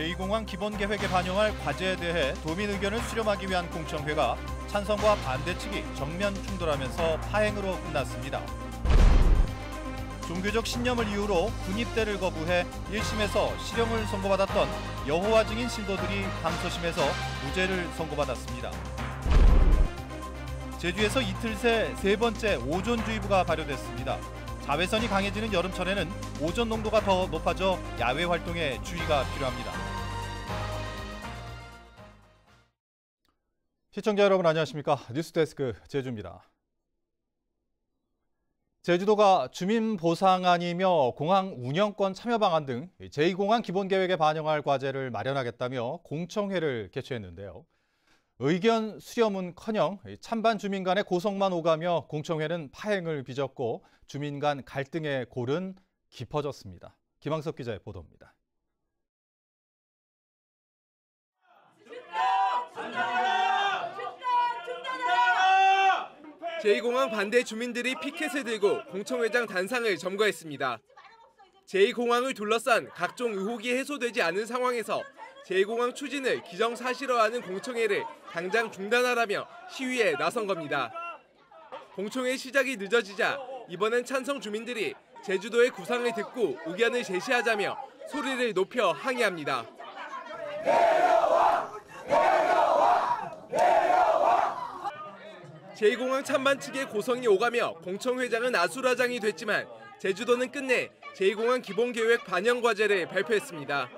제2공항 기본계획에 반영할 과제에 대해 도민 의견을 수렴하기 위한 공청회가 찬성과 반대 측이 정면 충돌하면서 파행으로 끝났습니다. 종교적 신념을 이유로 군입대를 거부해 1심에서 실형을 선고받았던 여호와 증인 신도들이 항소심에서 무죄를 선고받았습니다. 제주에서 이틀 새 세 번째 오존주의보가 발효됐습니다. 자외선이 강해지는 여름철에는 오존 농도가 더 높아져 야외 활동에 주의가 필요합니다. 시청자 여러분 안녕하십니까? 뉴스데스크 제주입니다. 제주도가 주민보상안이며 공항 운영권 참여 방안 등 제2공항 기본계획에 반영할 과제를 마련하겠다며 공청회를 개최했는데요. 의견 수렴은커녕 찬반 주민 간의 고성만 오가며 공청회는 파행을 빚었고 주민 간 갈등의 골은 깊어졌습니다. 김항석 기자의 보도입니다. 제2공항 반대 주민들이 피켓을 들고 공청회장 단상을 점거했습니다. 제2공항을 둘러싼 각종 의혹이 해소되지 않은 상황에서 제2공항 추진을 기정사실화하는 공청회를 당장 중단하라며 시위에 나선 겁니다. 공청회 시작이 늦어지자 이번엔 찬성 주민들이 제주도의 구상을 듣고 의견을 제시하자며 소리를 높여 항의합니다. 제2공항 찬반 측의 고성이 오가며 공청회장은 아수라장이 됐지만 제주도는 끝내 제2공항 기본계획 반영 과제를 발표했습니다.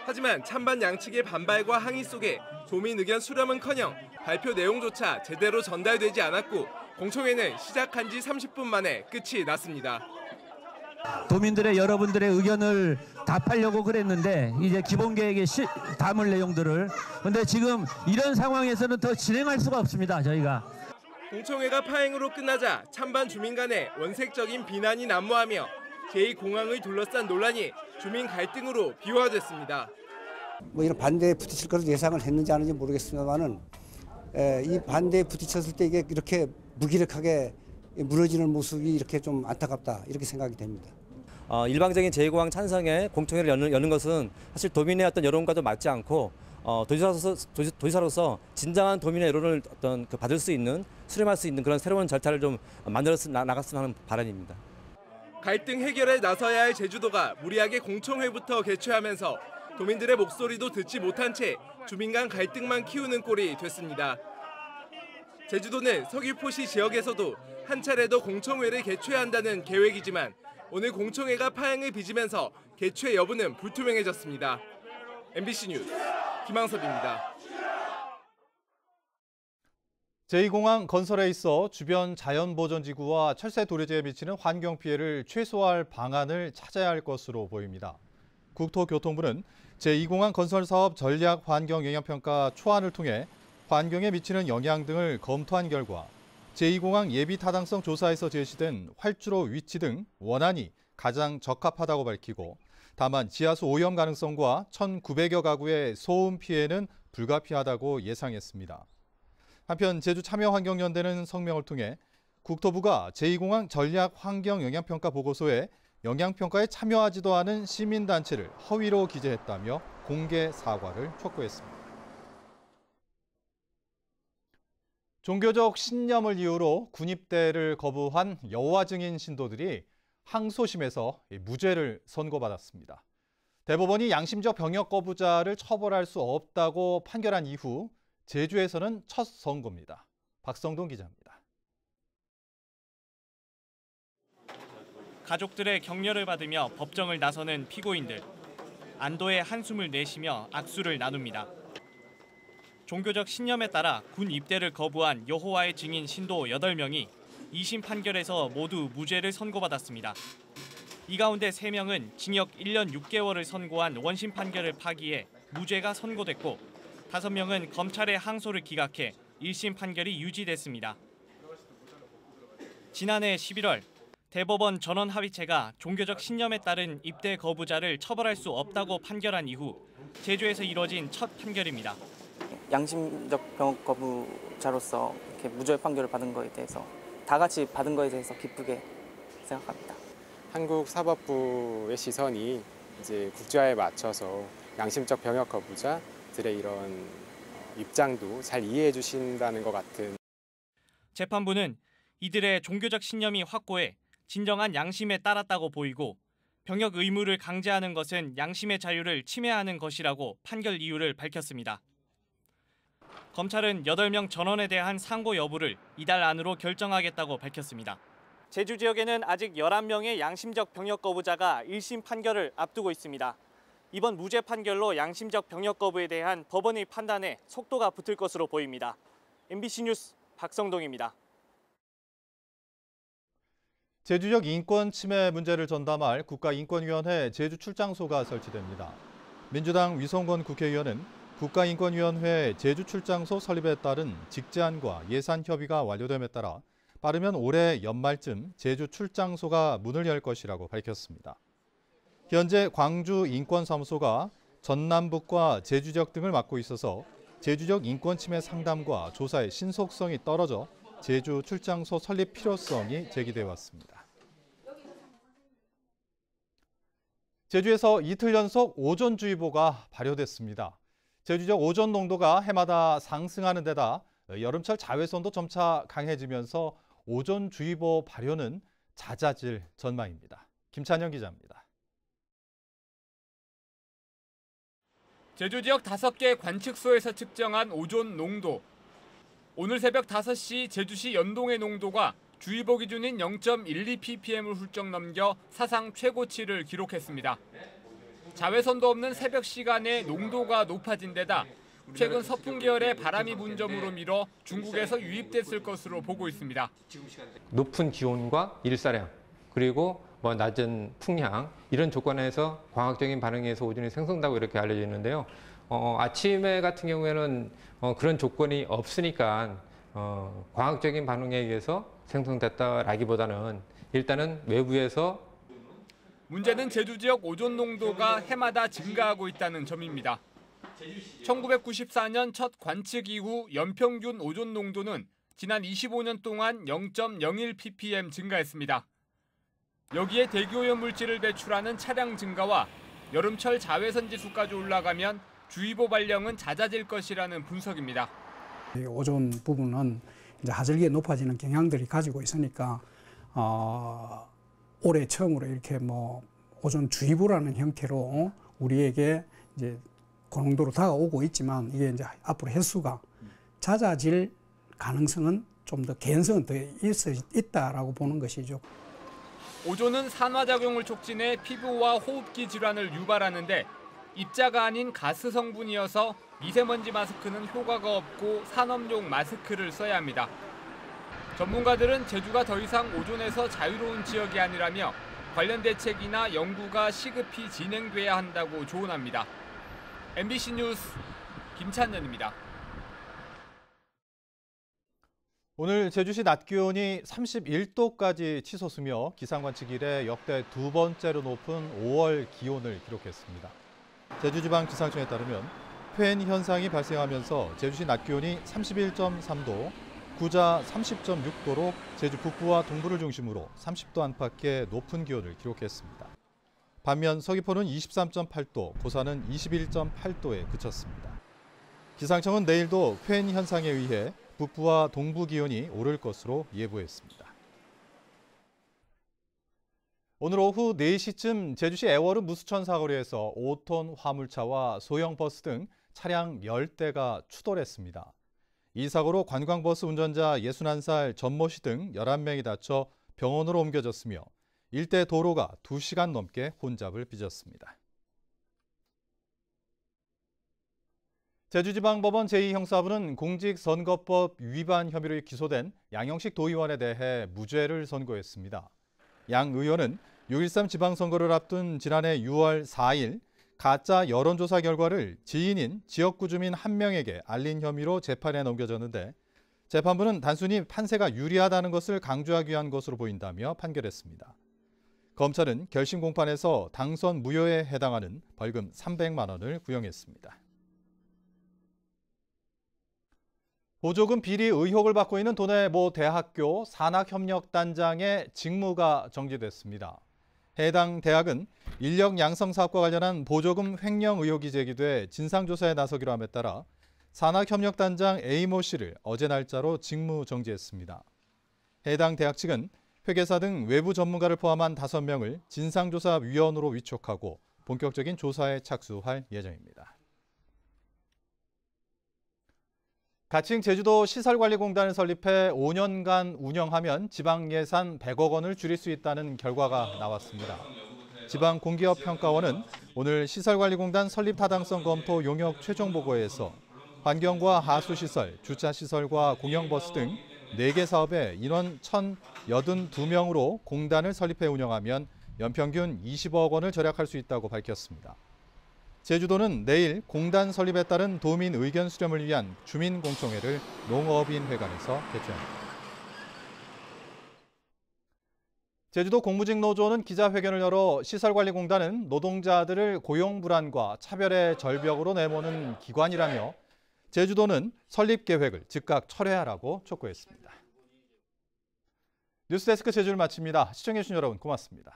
하지만 찬반 양측의 반발과 항의 속에 도민 의견 수렴은커녕 발표 내용조차 제대로 전달되지 않았고 공청회는 시작한 지 30분 만에 끝이 났습니다. 도민들의 여러분들의 의견을 답하려고 그랬는데 이제 기본계획에 담을 내용들을 근데 지금 이런 상황에서는 더 진행할 수가 없습니다. 저희가. 공청회가 파행으로 끝나자 찬반 주민 간의 원색적인 비난이 난무하며 제2공항을 둘러싼 논란이 주민 갈등으로 비화됐습니다. 이런 반대에 부딪힐 것을 예상을 했는지 안 했는지 모르겠습니다만은 이 반대에 부딪혔을 때 이게 이렇게 무기력하게 무너지는 모습이 이렇게 좀 안타깝다 이렇게 생각이 됩니다. 일방적인 제2공항 찬성에 공청회를 여는 것은 사실 도민의 어떤 여론과도 맞지 않고 도지사로서 진정한 도민의 여론을 받을 수 있는 수렴할 수 있는 그런 새로운 절차를 좀 만들어 나갔으면 하는 바람입니다. 갈등 해결에 나서야 할 제주도가 무리하게 공청회부터 개최하면서 도민들의 목소리도 듣지 못한 채 주민 간 갈등만 키우는 꼴이 됐습니다. 제주도는 서귀포시 지역에서도 한 차례 더 공청회를 개최한다는 계획이지만 오늘 공청회가 파행을 빚으면서 개최 여부는 불투명해졌습니다. MBC 뉴스 김항섭입니다. 제2공항 건설에 있어 주변 자연보전지구와 철새 도래지에 미치는 환경 피해를 최소화할 방안을 찾아야 할 것으로 보입니다. 국토교통부는 제2공항 건설 사업 전략 환경 영향평가 초안을 통해 환경에 미치는 영향 등을 검토한 결과 제2공항 예비 타당성 조사에서 제시된 활주로 위치 등 원안이 가장 적합하다고 밝히고 다만 지하수 오염 가능성과 1,900여 가구의 소음 피해는 불가피하다고 예상했습니다. 한편 제주참여환경연대는 성명을 통해 국토부가 제2공항 전략 환경 영향평가 보고서에 영향평가에 참여하지도 않은 시민단체를 허위로 기재했다며 공개 사과를 촉구했습니다. 종교적 신념을 이유로 군입대를 거부한 여호와 증인 신도들이 항소심에서 무죄를 선고받았습니다. 대법원이 양심적 병역 거부자를 처벌할 수 없다고 판결한 이후 제주에서는 첫 선고입니다. 박성동 기자입니다. 가족들의 격려를 받으며 법정을 나서는 피고인들. 안도의 한숨을 내쉬며 악수를 나눕니다. 종교적 신념에 따라 군 입대를 거부한 여호와의 증인 신도 8명이 2심 판결에서 모두 무죄를 선고받았습니다. 이 가운데 3명은 징역 1년 6개월을 선고한 원심 판결을 파기해 무죄가 선고됐고 5명은 검찰의 항소를 기각해 1심 판결이 유지됐습니다. 지난해 11월 대법원 전원합의체가 종교적 신념에 따른 입대 거부자를 처벌할 수 없다고 판결한 이후 제주에서 이뤄진 첫 판결입니다. 양심적 병역 거부자로서 이렇게 무죄 판결을 받은 거에 대해서 다 같이 받은 거에 대해서 기쁘게 생각합니다. 한국 사법부의 시선이 이제 국제화에 맞춰서 양심적 병역 거부자들의 이런 입장도 잘 이해해 주신다는 것 같은. 재판부는 이들의 종교적 신념이 확고해 진정한 양심에 따랐다고 보이고 병역 의무를 강제하는 것은 양심의 자유를 침해하는 것이라고 판결 이유를 밝혔습니다. 검찰은 8명 전원에 대한 상고 여부를 이달 안으로 결정하겠다고 밝혔습니다. 제주 지역에는 아직 11명의 양심적 병역 거부자가 1심 판결을 앞두고 있습니다. 이번 무죄 판결로 양심적 병역 거부에 대한 법원의 판단에 속도가 붙을 것으로 보입니다. MBC 뉴스 박성동입니다. 제주적 인권 침해 문제를 전담할 국가인권위원회 제주 출장소가 설치됩니다. 민주당 위성권 국회의원은 국가인권위원회 제주 출장소 설립에 따른 직제안과 예산 협의가 완료됨에 따라 빠르면 올해 연말쯤 제주 출장소가 문을 열 것이라고 밝혔습니다. 현재 광주 인권사무소가 전남북과 제주 지역 등을 맡고 있어서 제주적 인권 침해 상담과 조사의 신속성이 떨어져 제주 출장소 설립 필요성이 제기돼 왔습니다. 제주에서 이틀 연속 오존주의보가 발효됐습니다. 제주적 오존 농도가 해마다 상승하는 데다 여름철 자외선도 점차 강해지면서 오존주의보 발효는 잦아질 전망입니다. 김찬영 기자입니다. 제주 지역 5개 관측소에서 측정한 오존 농도. 오늘 새벽 5시 제주시 연동의 농도가 주의보 기준인 0.12ppm을 훌쩍 넘겨 사상 최고치를 기록했습니다. 자외선도 없는 새벽 시간에 농도가 높아진 데다 최근 서풍 계열의 바람이 분 점으로 미뤄 중국에서 유입됐을 것으로 보고 있습니다. 높은 기온과 일사량 그리고 낮은 풍향 이런 조건에서 광학적인 반응에서 오존이 생성된다고 이렇게 알려져 있는데요. 아침에 같은 경우에는 그런 조건이 없으니까 광학적인 반응에 의해서 생성됐다라기보다는 일단은 외부에서. 문제는 제주 지역 오존 농도가 해마다 증가하고 있다는 점입니다. 1994년 첫 관측 이후 연평균 오존 농도는 지난 25년 동안 0.01ppm 증가했습니다. 여기에 대기오염 물질을 배출하는 차량 증가와 여름철 자외선 지수까지 올라가면 주의보 발령은 잦아질 것이라는 분석입니다. 오존 부분은 이제 하절기에 높아지는 경향들이 가지고 있으니까 올해 처음으로 이렇게 오존 주의보라는 형태로 우리에게 이제 고농도로 다가오고 있지만 이게 이제 앞으로 횟수가 잦아질 가능성은 좀 더 개연성은 더 있다라고 보는 것이죠. 오존은 산화작용을 촉진해 피부와 호흡기 질환을 유발하는데 입자가 아닌 가스 성분이어서 미세먼지 마스크는 효과가 없고 산업용 마스크를 써야 합니다. 전문가들은 제주가 더 이상 오존에서 자유로운 지역이 아니라며 관련 대책이나 연구가 시급히 진행돼야 한다고 조언합니다. MBC 뉴스 김찬년입니다. 오늘 제주시 낮 기온이 31도까지 치솟으며 기상관측 이래 역대 2번째로 높은 5월 기온을 기록했습니다. 제주지방기상청에 따르면 팬 현상이 발생하면서 제주시 낮 기온이 31.3도, 구자 30.6도로 제주 북부와 동부를 중심으로 30도 안팎의 높은 기온을 기록했습니다. 반면 서귀포는 23.8도, 고사는 21.8도에 그쳤습니다. 기상청은 내일도 팬 현상에 의해 북부와 동부 기온이 오를 것으로 예보했습니다. 오늘 오후 4시쯤 제주시 애월읍 무수천 사거리에서 5톤 화물차와 소형 버스 등 차량 10대가 추돌했습니다. 이 사고로 관광버스 운전자 61살 전모 씨 등 11명이 다쳐 병원으로 옮겨졌으며 일대 도로가 2시간 넘게 혼잡을 빚었습니다. 제주지방법원 제2형사부는 공직선거법 위반 혐의로 기소된 양영식 도의원에 대해 무죄를 선고했습니다. 양 의원은 6.13 지방선거를 앞둔 지난해 6월 4일 가짜 여론조사 결과를 지인인 지역구 주민 1명에게 알린 혐의로 재판에 넘겨졌는데 재판부는 단순히 판세가 유리하다는 것을 강조하기 위한 것으로 보인다며 판결했습니다. 검찰은 결심 공판에서 당선 무효에 해당하는 벌금 300만 원을 구형했습니다. 보조금 비리 의혹을 받고 있는 도내 모 대학교 산학협력단장의 직무가 정지됐습니다. 해당 대학은 인력 양성 사업과 관련한 보조금 횡령 의혹이 제기돼 진상조사에 나서기로 함에 따라 산학협력단장 A모 씨를 어제 날짜로 직무 정지했습니다. 해당 대학 측은 회계사 등 외부 전문가를 포함한 5명을 진상조사위원으로 위촉하고 본격적인 조사에 착수할 예정입니다. 가칭 제주도 시설관리공단을 설립해 5년간 운영하면 지방 예산 100억 원을 줄일 수 있다는 결과가 나왔습니다. 지방공기업평가원은 오늘 시설관리공단 설립 타당성 검토 용역 최종 보고에서 환경과 하수시설, 주차시설과 공영버스 등 4개 사업에 인원 1,082명으로 공단을 설립해 운영하면 연평균 20억 원을 절약할 수 있다고 밝혔습니다. 제주도는 내일 공단 설립에 따른 도민 의견 수렴을 위한 주민공청회를 농업인회관에서 개최합니다. 제주도 공무직노조는 기자회견을 열어 시설관리공단은 노동자들을 고용 불안과 차별의 절벽으로 내모는 기관이라며 제주도는 설립 계획을 즉각 철회하라고 촉구했습니다. 뉴스데스크 제주를 마칩니다. 시청해주신 여러분 고맙습니다.